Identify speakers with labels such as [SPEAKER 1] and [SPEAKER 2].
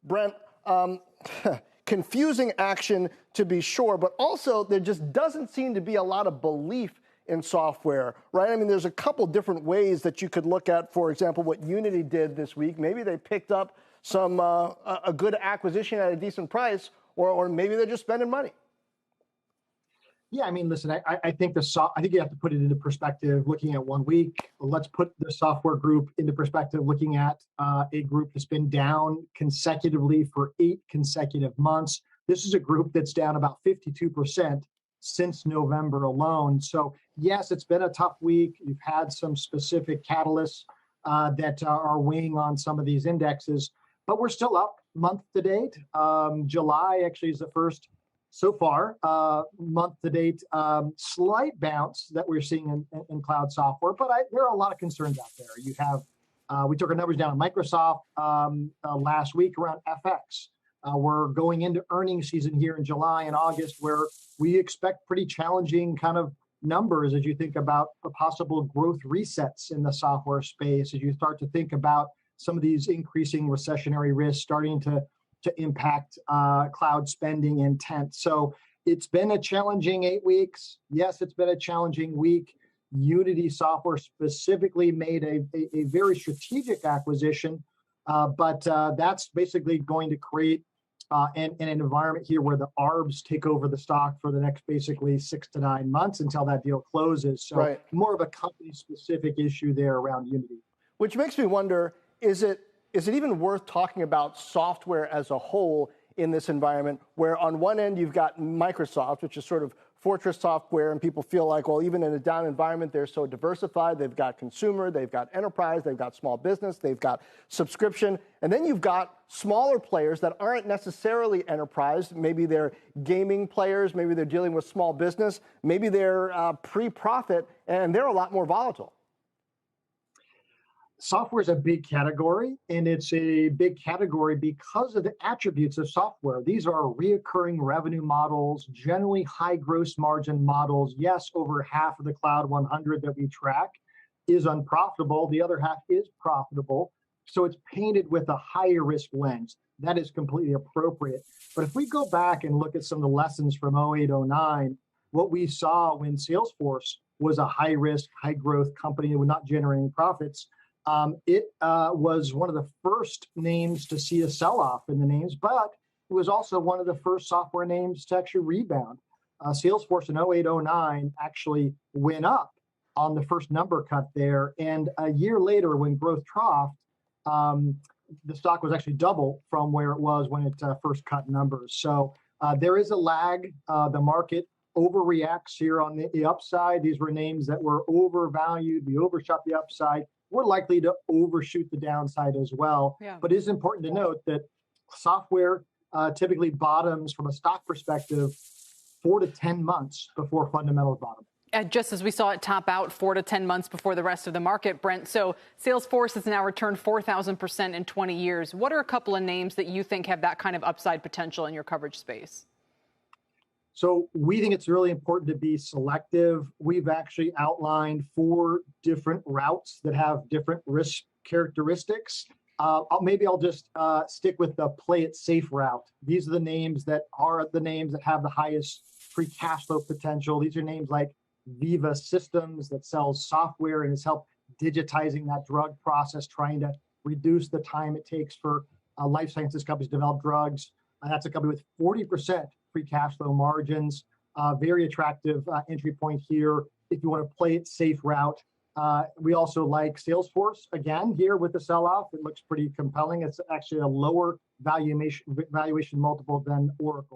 [SPEAKER 1] Brent, confusing action to be sure, but also there just doesn't seem to be a lot of belief in software, right? I mean, there's a couple different ways that you could look at, for example, what Unity did this week. Maybe they picked up some a good acquisition at a decent price, or maybe they're just spending money.
[SPEAKER 2] Yeah, I mean, listen, I think I think you have to put it into perspective. Looking at 1 week, let's put the software group into perspective. Looking at a group that's been down consecutively for 8 consecutive months. This is a group that's down about 52% since November alone. So yes, it's been a tough week. You've had some specific catalysts that are weighing on some of these indexes, but we're still up month to date. July actually is the first so far month to date slight bounce that we're seeing in cloud software, but there are a lot of concerns out there. You have we took our numbers down on Microsoft last week around FX. We're going into earnings season here in July and August, where we expect pretty challenging kind of numbers as you think about the possible growth resets in the software space, as you start to think about some of these increasing recessionary risks starting to impact cloud spending intent. So it's been a challenging 8 weeks. Yes, it's been a challenging week. Unity Software specifically made a very strategic acquisition, but that's basically going to create an environment here where the ARBs take over the stock for the next basically 6 to 9 months until that deal closes. So right. More of a company-specific issue there around Unity.
[SPEAKER 1] Which makes me wonder, is it even worth talking about software as a whole in this environment where on one end you've got Microsoft, which is sort of fortress software, and people feel like, well, even in a down environment, they're so diversified. They've got consumer, they've got enterprise, they've got small business, they've got subscription. And then you've got smaller players that aren't necessarily enterprise. Maybe they're gaming players, maybe they're dealing with small business, maybe they're pre-profit, and they're a lot more volatile.
[SPEAKER 2] Software is a big category, and it's a big category because of the attributes of software. These are reoccurring revenue models, generally high gross margin models. Yes, over half of the Cloud 100 that we track is unprofitable. The other half is profitable. So it's painted with a higher risk lens. That is completely appropriate. But if we go back and look at some of the lessons from 08, 09, what we saw when Salesforce was a high risk, high growth company with not generating profits, it was one of the first names to see a sell-off in the names, but it was also one of the first software names to actually rebound. Salesforce in 08, 09 actually went up on the first number cut there. And a year later, when growth troughed, the stock was actually double from where it was when it first cut numbers. So there is a lag. The market overreacts here on the upside. These were names that were overvalued. We overshot the upside. We're likely to overshoot the downside as well. Yeah. But it is important to note that software typically bottoms from a stock perspective 4 to 10 months before fundamentals bottom.
[SPEAKER 3] Just as we saw it top out 4 to 10 months before the rest of the market, Brent. So Salesforce has now returned 4,000% in 20 years. What are a couple of names that you think have that kind of upside potential in your coverage space?
[SPEAKER 2] So we think it's really important to be selective. We've actually outlined 4 different routes that have different risk characteristics. Maybe I'll just stick with the play it safe route. These are the names that have the highest free cash flow potential. These are names like Viva Systems that sells software and has helped digitizing that drug process, trying to reduce the time it takes for life sciences companies to develop drugs. That's a company with 40% free cash flow margins, very attractive entry point here if you want to play it safe route. We also like Salesforce, again, here with the sell-off. It looks pretty compelling. It's actually a lower valuation multiple than Oracle.